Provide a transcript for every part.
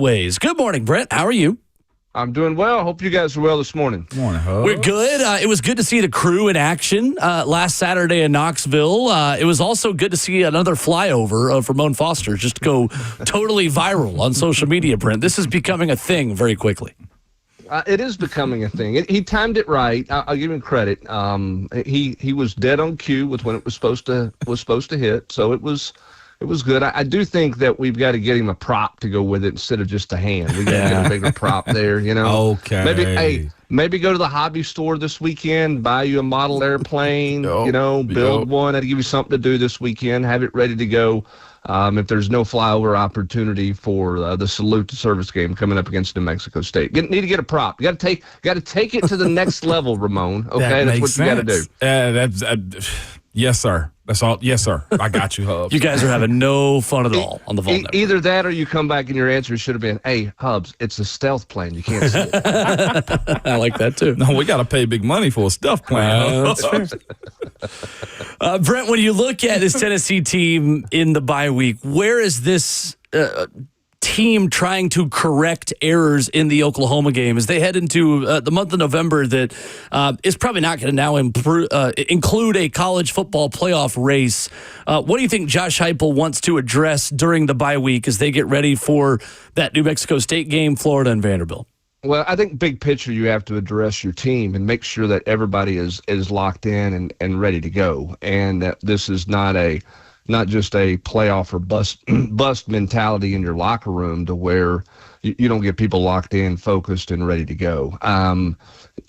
ways. Good morning, Brent. How are you? I'm doing well. Hope you guys are well this morning. Morning, Hubs. We're good. It was good to see the crew in action last Saturday in Knoxville. It was also good to see another flyover of Ramon Foster just go totally viral on social media, Brent. This is becoming a thing very quickly. It is becoming a thing. He timed it right. I'll give him credit. He was dead on cue with when it was supposed to hit. So it was good. I do think that we've got to get him a prop to go with it instead of just a hand. We got to get a bigger prop there, you know. Okay. Maybe go to the hobby store this weekend, buy you a model airplane, build one. I'd give you something to do this weekend. Have it ready to go. If there's no flyover opportunity for the salute to service game coming up against New Mexico State, need to get a prop. You got to take it to the next level, Ramon. Okay, that's what you got to do. Yes, sir. That's all. Yes, sir. I got you, Hubs. You guys are having no fun at all on the Vol Network. Either that or you come back and your answer should have been, hey, Hubs, it's a stealth plane. You can't see it. I like that, too. No, we got to pay big money for a stealth plane. That's fair. Brent, when you look at this Tennessee team in the bye week, where is this team trying to correct errors in the Oklahoma game as they head into the month of November that is probably not going to now include a college football playoff race? What do you think Josh Heupel wants to address during the bye week as they get ready for that New Mexico State game, Florida and Vanderbilt? Well, I think big picture, you have to address your team and make sure that everybody is locked in and ready to go, and that this is not just a playoff or bust mentality in your locker room to where you don't get people locked in, focused, and ready to go.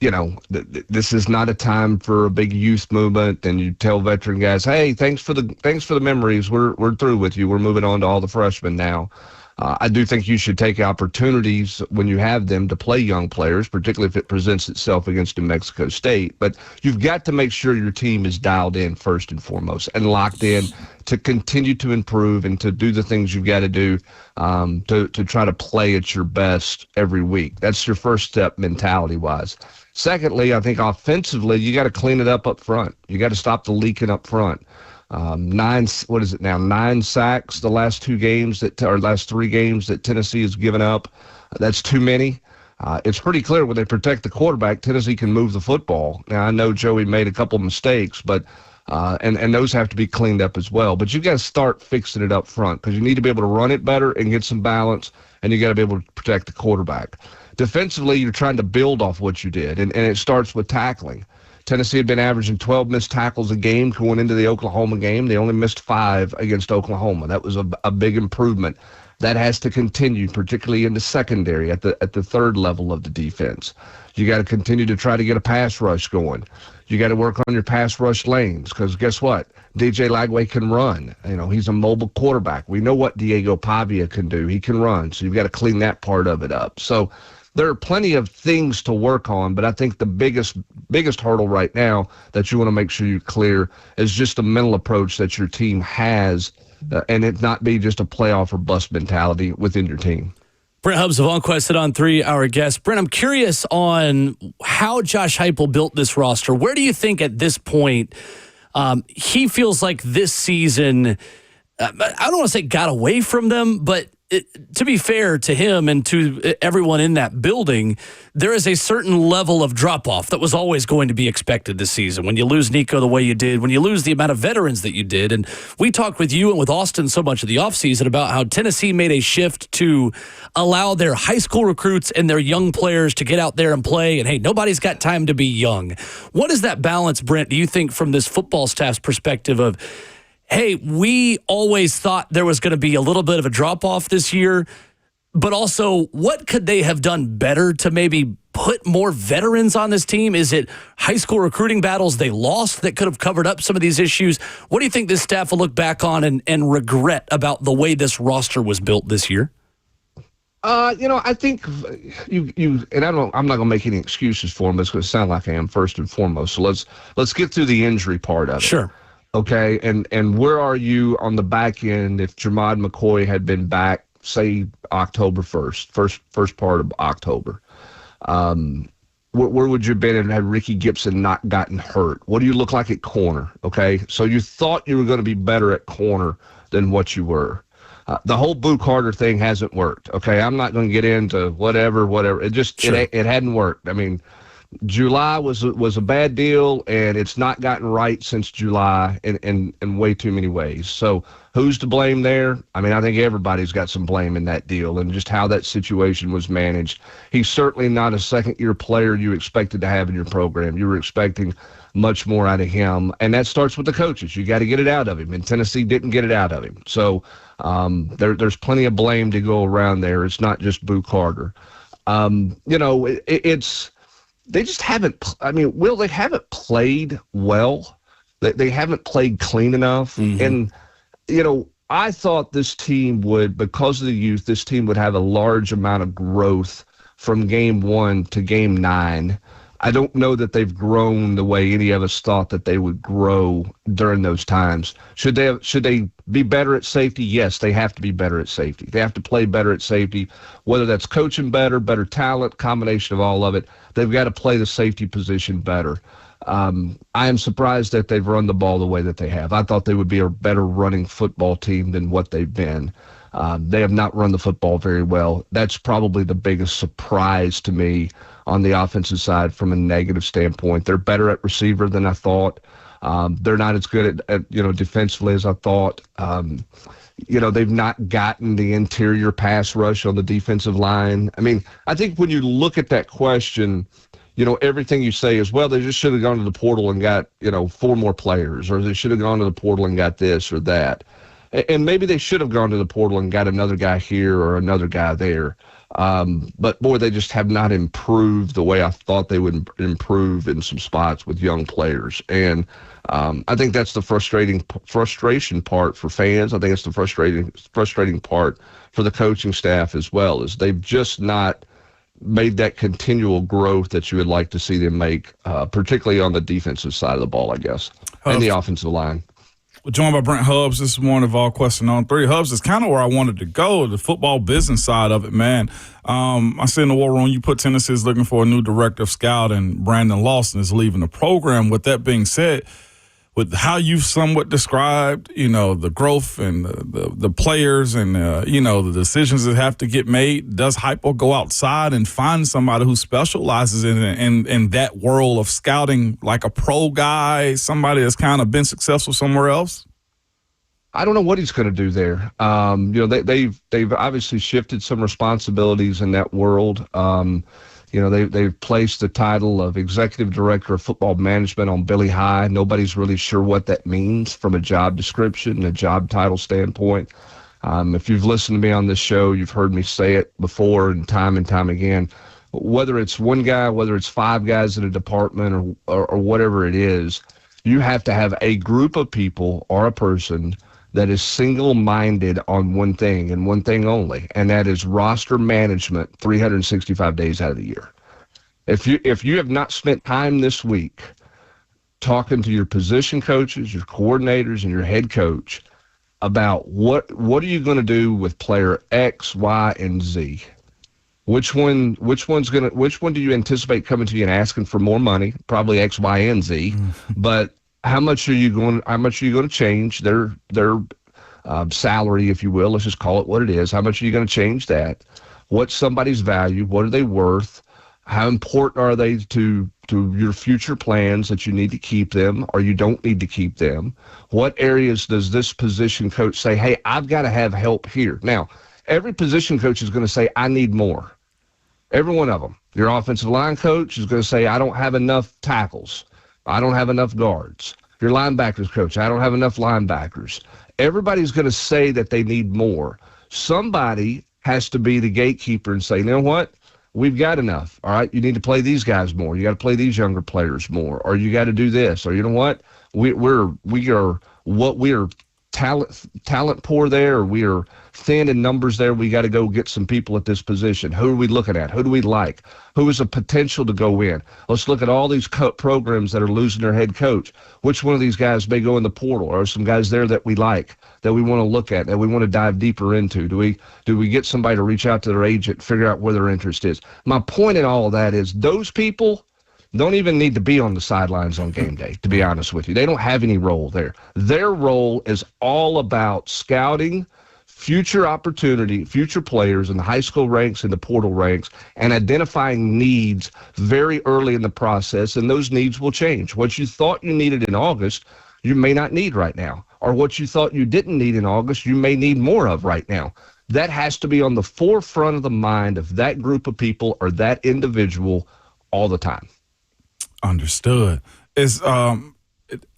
This is not a time for a big youth movement, and you tell veteran guys, "Hey, thanks for the memories. We're through with you. We're moving on to all the freshmen now." I do think you should take opportunities when you have them to play young players, particularly if it presents itself against New Mexico State. But you've got to make sure your team is dialed in first and foremost and locked in to continue to improve and to do the things you've got to do to try to play at your best every week. That's your first step mentality-wise. Secondly, I think offensively, you got to clean it up front. You got to stop the leaking up front. 9 sacks the last 3 games that Tennessee has given up. That's too many. It's pretty clear when they protect the quarterback, Tennessee can move the football. Now, I know Joey made a couple mistakes, but and those have to be cleaned up as well. But you've got to start fixing it up front because you need to be able to run it better and get some balance, and you got to be able to protect the quarterback. Defensively, you're trying to build off what you did, and it starts with tackling. Tennessee had been averaging 12 missed tackles a game going into the Oklahoma game. They only missed 5 against Oklahoma. That was a big improvement. That has to continue, particularly in the secondary at the third level of the defense. You got to continue to try to get a pass rush going. You got to work on your pass rush lanes because guess what? DJ Lagway can run. He's a mobile quarterback. We know what Diego Pavia can do. He can run. So you've got to clean that part of it up. So there are plenty of things to work on, but I think the biggest hurdle right now that you want to make sure you clear is just a mental approach that your team has, and it not be just a playoff or bust mentality within your team. Brent Hubbs of VolQuest's On 3, our guest. Brent, I'm curious on how Josh Heupel built this roster. Where do you think at this point he feels like this season, I don't want to say got away from them, but to be fair to him and to everyone in that building, there is a certain level of drop-off that was always going to be expected this season. When you lose Nico the way you did, when you lose the amount of veterans that you did. And we talked with you and with Austin so much of the offseason about how Tennessee made a shift to allow their high school recruits and their young players to get out there and play. And, hey, nobody's got time to be young. What is that balance, Brent, do you think, from this football staff's perspective of, hey, we always thought there was going to be a little bit of a drop-off this year, but also what could they have done better to maybe put more veterans on this team? Is it high school recruiting battles they lost that could have covered up some of these issues? What do you think this staff will look back on and regret about the way this roster was built this year? I think you and I'm not going to make any excuses for them. It's going to sound like I am first and foremost. So let's get through the injury part of it. Sure. Okay, and where are you on the back end if Jermod McCoy had been back, say, October 1st, first part of October? Where would you have been and had Ricky Gibson not gotten hurt? What do you look like at corner? Okay, so you thought you were going to be better at corner than what you were. The whole Boo Carter thing hasn't worked. Okay, I'm not going to get into whatever. It just it hadn't worked. I mean, July was a bad deal, and it's not gotten right since July in way too many ways. So who's to blame there? I mean, I think everybody's got some blame in that deal and just how that situation was managed. He's certainly not a second-year player you expected to have in your program. You were expecting much more out of him, and that starts with the coaches. You got to get it out of him, and Tennessee didn't get it out of him. So there's plenty of blame to go around there. It's not just Boo Carter. It's they just haven't. I mean, Will, they haven't played well. They haven't played clean enough, and I thought this team would, because of the youth, this team would have a large amount of growth from game 1 to game 9. I don't know that they've grown the way any of us thought that they would grow during those times. Should they be better at safety? Yes, they have to be better at safety. They have to play better at safety, whether that's coaching better talent, combination of all of it. They've got to play the safety position better. I am surprised that they've run the ball the way that they have. I thought they would be a better running football team than what they've been. They have not run the football very well. That's probably the biggest surprise to me on the offensive side from a negative standpoint. They're better at receiver than I thought. They're not as good at defensively as I thought. They've not gotten the interior pass rush on the defensive line. I mean, I think when you look at that question, everything you say is, well, they just should have gone to the portal and got, 4 more players, or they should have gone to the portal and got this or that. And maybe they should have gone to the portal and got another guy here or another guy there. But, boy, they just have not improved the way I thought they would improve in some spots with young players. And I think that's the frustration part for fans. I think it's the frustrating part for the coaching staff as well, is they've just not made that continual growth that you would like to see them make, particularly on the defensive side of the ball, I guess, and the offensive line. We're joined by Brent Hubbs this morning of VolQuest's on 3. Hubbs is kind of where I wanted to go, the football business side of it, man. I see in the war room you put Tennessee is looking for a new director of scouting. Brandon Lawson is leaving the program. With that being said, with how you've somewhat described, the growth and the players and, the decisions that have to get made, does Hypo go outside and find somebody who specializes in that world of scouting, like a pro guy, somebody that's kind of been successful somewhere else? I don't know what he's going to do there. They've obviously shifted some responsibilities in that world. They've placed the title of Executive Director of Football Management on Billy High. Nobody's really sure what that means from a job description and a job title standpoint. If you've listened to me on this show, you've heard me say it before and time again. Whether it's one guy, whether it's 5 guys in a department or whatever it is, you have to have a group of people or a person that is single-minded on one thing and one thing only, and that is roster management 365 days out of the year. If you have not spent time this week talking to your position coaches, your coordinators, and your head coach about what are you going to do with player X, Y, and Z? Which one do you anticipate coming to you and asking for more money? Probably X, Y, and Z, but how much are you going to change their salary, if you will? Let's just call it what it is. How much are you going to change that? What's somebody's value? What are they worth? How important are they to your future plans that you need to keep them or you don't need to keep them? What areas does this position coach say, hey, I've got to have help here? Now, every position coach is going to say, I need more. Every one of them. Your offensive line coach is going to say, I don't have enough tackles. I don't have enough guards. Your linebackers coach, I don't have enough linebackers. Everybody's going to say that they need more. Somebody has to be the gatekeeper and say, you know what? We've got enough. All right, you need to play these guys more. You got to play these younger players more, or you got to do this, or you know what? We are talent poor there, or we are thin in numbers there. We got to go get some people at this position. Who are we looking at? Who do we like? Who is a potential to go in? Let's look at all these programs that are losing their head coach. Which one of these guys may go in the portal? Or are some guys there that we like, that we want to look at, that we want to dive deeper into? Do we get somebody to reach out to their agent, figure out where their interest is? My point in all of that is those people don't even need to be on the sidelines on game day, to be honest with you. They don't have any role there. Their role is all about scouting, future opportunity, future players in the high school ranks and the portal ranks, and identifying needs very early in the process, and those needs will change. What you thought you needed in August, you may not need right now, or what you thought you didn't need in August, you may need more of right now. That has to be on the forefront of the mind of that group of people or that individual all the time. Understood.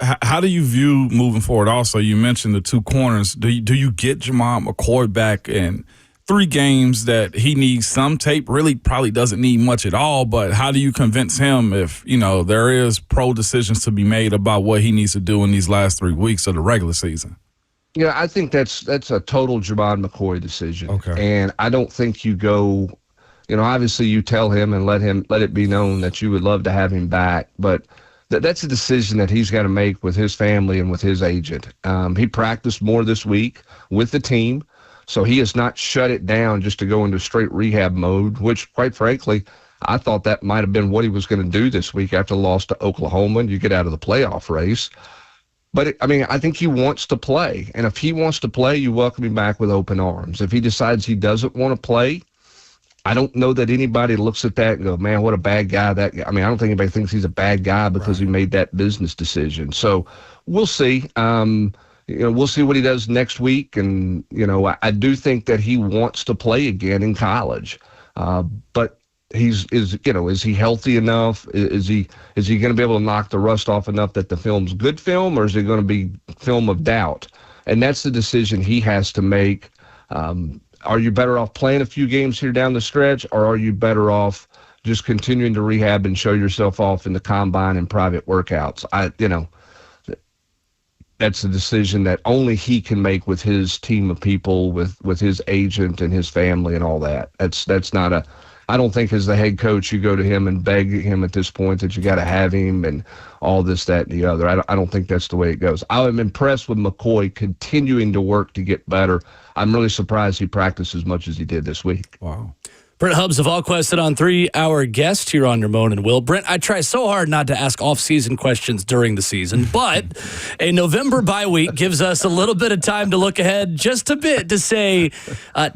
How do you view moving forward? Also, you mentioned the two corners. Do you get Jamal McCoy back in 3 games that he needs some tape? Really, probably doesn't need much at all. But how do you convince him if there is pro decisions to be made about what he needs to do in these last 3 weeks of the regular season? Yeah, I think that's a total Javon McCoy decision. Okay. And I don't think you go, obviously you tell him and let it be known that you would love to have him back, but that's a decision that he's got to make with his family and with his agent. He practiced more this week with the team, so he has not shut it down just to go into straight rehab mode, which, quite frankly, I thought that might have been what he was going to do this week after the loss to Oklahoma, and you get out of the playoff race. But, I think he wants to play, and if he wants to play, you welcome him back with open arms. If he decides he doesn't want to play, I don't know that anybody looks at that and go, man, what a bad guy that guy. I don't think anybody thinks he's a bad guy because he made that business decision. So we'll see. We'll see what he does next week. And, I do think that he wants to play again in college. But is he healthy enough? Is he going to be able to knock the rust off enough that the film's good film, or is it going to be film of doubt? And that's the decision he has to make. Are you better off playing a few games here down the stretch, or are you better off just continuing to rehab and show yourself off in the combine and private workouts? That's a decision that only he can make with his team of people, with his agent and his family and all that. That's not I don't think as the head coach you go to him and beg him at this point that you got to have him and all this, that, and the other. I don't think that's the way it goes. I am impressed with McCoy continuing to work to get better. I'm really surprised he practiced as much as he did this week. Wow. Brent Hubbs of VolQuest's On 3, our guest here on Ramon and Will. Brent, I try so hard not to ask off-season questions during the season, but a November bye week gives us a little bit of time to look ahead just a bit to say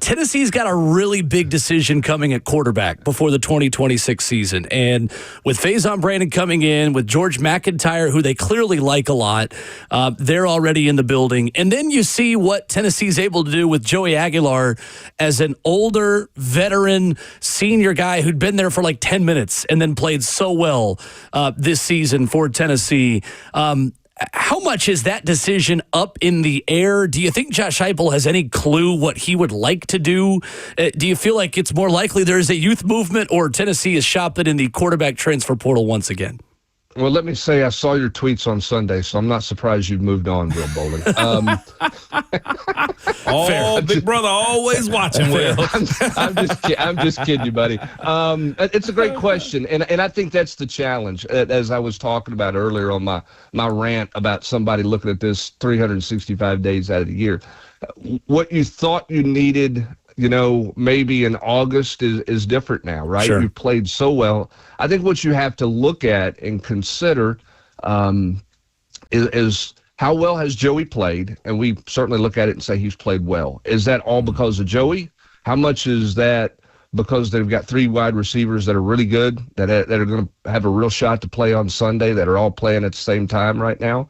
Tennessee's got a really big decision coming at quarterback before the 2026 season. And with Faison Brandon coming in, with George McIntyre, who they clearly like a lot, they're already in the building. And then you see what Tennessee's able to do with Joey Aguilar as an older veteran senior guy who'd been there for like 10 minutes and then played so well this season for Tennessee. How much is that decision up in the air? Do you think Josh Heupel has any clue what he would like to do? Do you feel like it's more likely there's a youth movement, or Tennessee is shopping in the quarterback transfer portal once again? Well, let me say I saw your tweets on Sunday, so I'm not surprised you've moved on, Will Bowling. Big brother always watching, Will. I'm just kidding you, buddy. It's a great question, and I think that's the challenge. As I was talking about earlier on my rant about somebody looking at this 365 days out of the year, what you thought you needed, maybe in August is different now, right? Sure. You've played so well. I think what you have to look at and consider is how well has Joey played? And we certainly look at it and say he's played well. Is that all because of Joey? How much is that because they've got 3 wide receivers that are really good, that are going to have a real shot to play on Sunday, that are all playing at the same time right now?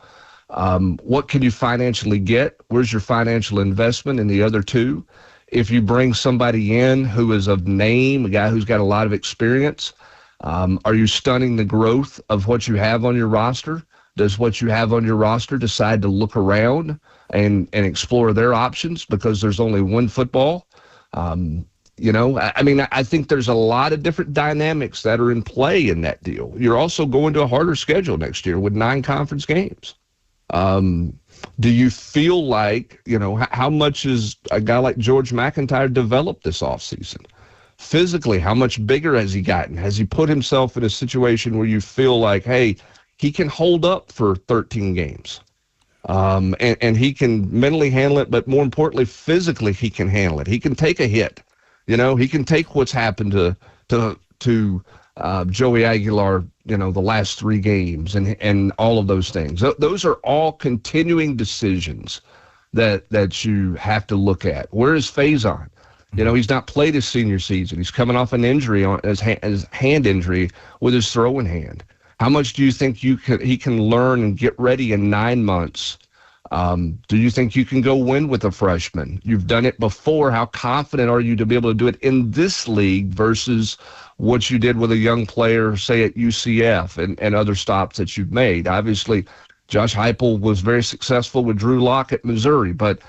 What can you financially get? Where's your financial investment in the other 2? If you bring somebody in who is of name, a guy who's got a lot of experience, are you stunning the growth of what you have on your roster? Does what you have on your roster decide to look around and explore their options because there's only one football? I think there's a lot of different dynamics that are in play in that deal. You're also going to a harder schedule next year with 9 conference games. Do you feel like, how much is a guy like George McIntyre developed this offseason? Physically, how much bigger has he gotten? Has he put himself in a situation where you feel like, hey, he can hold up for 13 games? And he can mentally handle it, but more importantly, physically, he can handle it. He can take a hit. He can take what's happened to Joey Aguilar, the last 3 games and all of those things. Those are all continuing decisions that you have to look at. Where is Faison? He's not played his senior season. He's coming off an injury on his hand injury with his throwing hand. How much do you think he can learn and get ready in 9 months? Do you think you can go win with a freshman? You've done it before. How confident are you to be able to do it in this league versus what you did with a young player, say at UCF and other stops that you've made? Obviously, Josh Heupel was very successful with Drew Lock at Missouri, but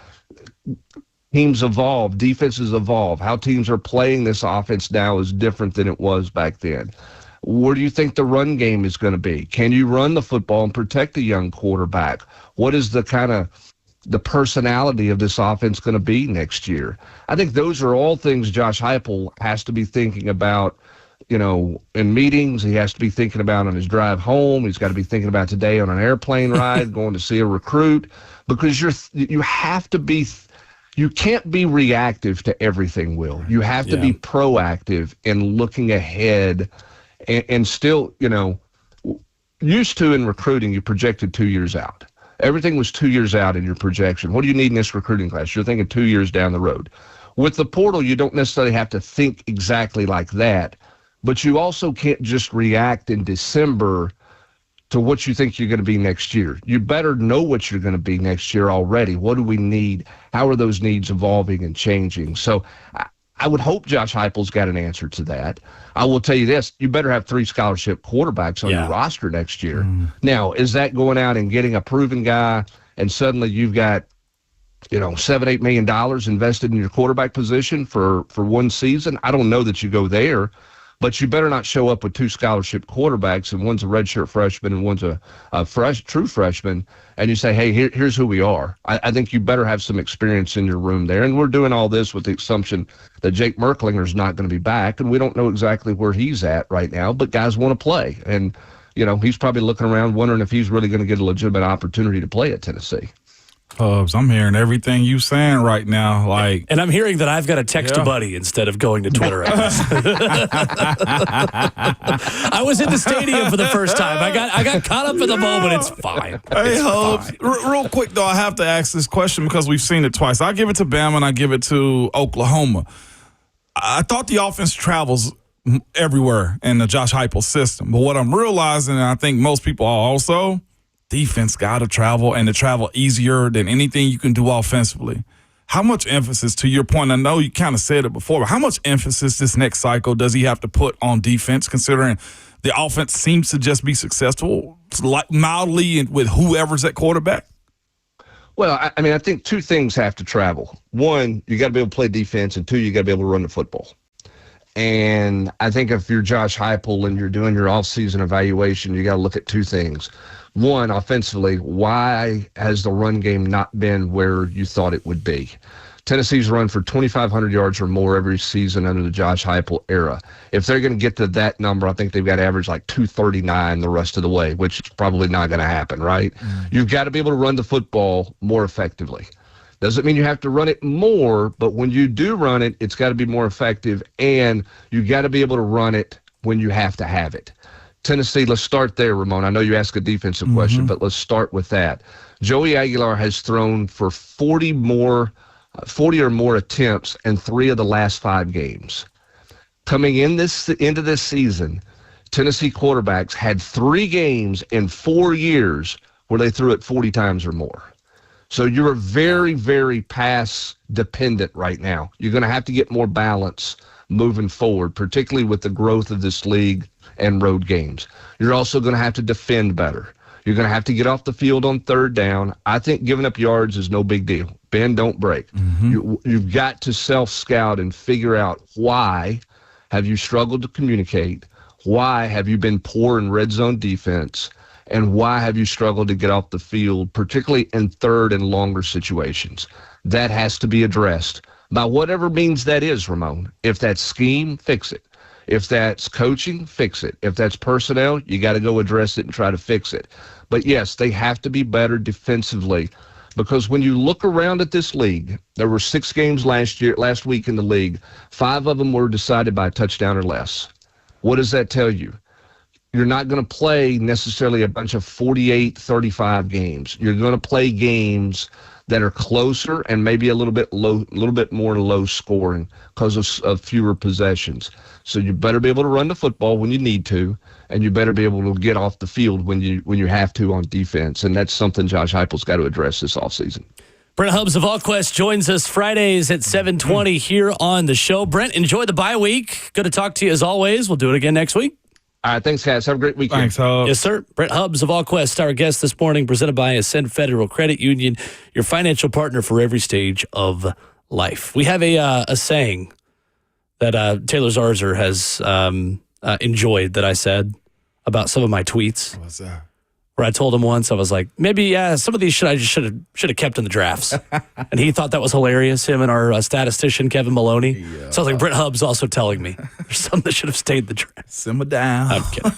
teams evolve, defenses evolve. How teams are playing this offense now is different than it was back then. Where do you think the run game is going to be? Can you run the football and protect a young quarterback? What is the personality of this offense going to be next year? I think those are all things Josh Heupel has to be thinking about, in meetings. He has to be thinking about on his drive home. He's got to be thinking about today on an airplane ride, going to see a recruit, because you can't be reactive to everything, Will. You have to be proactive in looking ahead and still, used to in recruiting, you projected 2 years out. Everything was 2 years out in your projection. What do you need in this recruiting class? You're thinking 2 years down the road. With the portal, you don't necessarily have to think exactly like that, but you also can't just react in December to what you think you're going to be next year. You better know what you're going to be next year already. What do we need? How are those needs evolving and changing? So I would hope Josh Heupel's got an answer to that. I will tell you this, you better have 3 scholarship quarterbacks on your roster next year. Now, is that going out and getting a proven guy and suddenly you've got, $7-8 million invested in your quarterback position for one season? I don't know that you go there. But you better not show up with 2 scholarship quarterbacks, and one's a redshirt freshman and one's a true freshman, and you say, hey, here's who we are. I think you better have some experience in your room there. And we're doing all this with the assumption that Jake Merklinger's not going to be back, and we don't know exactly where he's at right now, but guys want to play. And, he's probably looking around wondering if he's really going to get a legitimate opportunity to play at Tennessee. Hubs, I'm hearing everything you saying right now. And I'm hearing that I've got to text a buddy instead of going to Twitter. I was in the stadium for the first time. I got caught up in the moment. It's fine. Hey, Hubs, real quick, though, I have to ask this question because we've seen it twice. I give it to Bama and I give it to Oklahoma. I thought the offense travels everywhere in the Josh Heupel system. But what I'm realizing, and I think most people are also, defense got to travel, and to travel easier than anything you can do offensively. How much emphasis, to your point, I know you kind of said it before, but how much emphasis this next cycle does he have to put on defense, considering the offense seems to just be successful mildly with whoever's at quarterback? Well, I think 2 things have to travel. 1, you got to be able to play defense, and 2, you got to be able to run the football. And I think if you're Josh Heupel and you're doing your offseason evaluation, you got to look at 2 things. 1, offensively, why has the run game not been where you thought it would be? Tennessee's run for 2,500 yards or more every season under the Josh Heupel era. If they're going to get to that number, I think they've got to average like 239 the rest of the way, which is probably not going to happen, right? You've got to be able to run the football more effectively. Doesn't mean you have to run it more, but when you do run it, it's got to be more effective, and you got to be able to run it when you have to have it. Tennessee, let's start there, Ramon. I know you asked a defensive question, but let's start with that. Joey Aguilar has thrown for 40 or more attempts in 3 of the last 5 games. Coming into this season, Tennessee quarterbacks had 3 games in 4 years where they threw it 40 times or more. So you're very, very pass dependent right now. You're going to have to get more balance moving forward, particularly with the growth of this league and road games. You're also going to have to defend better. You're going to have to get off the field on 3rd down. I think giving up yards is no big deal. Bend, don't break. You've got to self-scout and figure out why have you struggled to communicate, why have you been poor in red zone defense, and why have you struggled to get off the field, particularly in 3rd and longer situations. That has to be addressed by whatever means that is, Ramon. If that's scheme, fix it. If that's coaching, fix it. If that's personnel, you got to go address it and try to fix it. But yes, they have to be better defensively, because when you look around at this league, there were 6 games last week in the league. 5 of them were decided by a touchdown or less. What does that tell you? You're not going to play necessarily a bunch of 48-35 games. You're going to play games that are closer and maybe a little bit more low scoring because of fewer possessions. So you better be able to run the football when you need to, and you better be able to get off the field when you have to on defense. And that's something Josh Heupel's got to address this offseason. Brent Hubbs of VolQuest joins us Fridays at 7:20 here on the show. Brent, enjoy the bye week. Good to talk to you as always. We'll do it again next week. All right, thanks, guys. Have a great weekend. Thanks, Hubbs. Yes, sir. Brent Hubbs of VolQuest, our guest this morning, presented by Ascend Federal Credit Union, your financial partner for every stage of life. We have a saying that Taylor Zarzer has enjoyed that I said about some of my tweets. What's that? Where I told him once, I was like, maybe some of these should have kept in the drafts. And he thought that was hilarious, him and our statistician, Kevin Maloney. Yeah. So I was like, Brent Hubbs also telling me there's some that should have stayed in the draft. Simmer down. I'm kidding.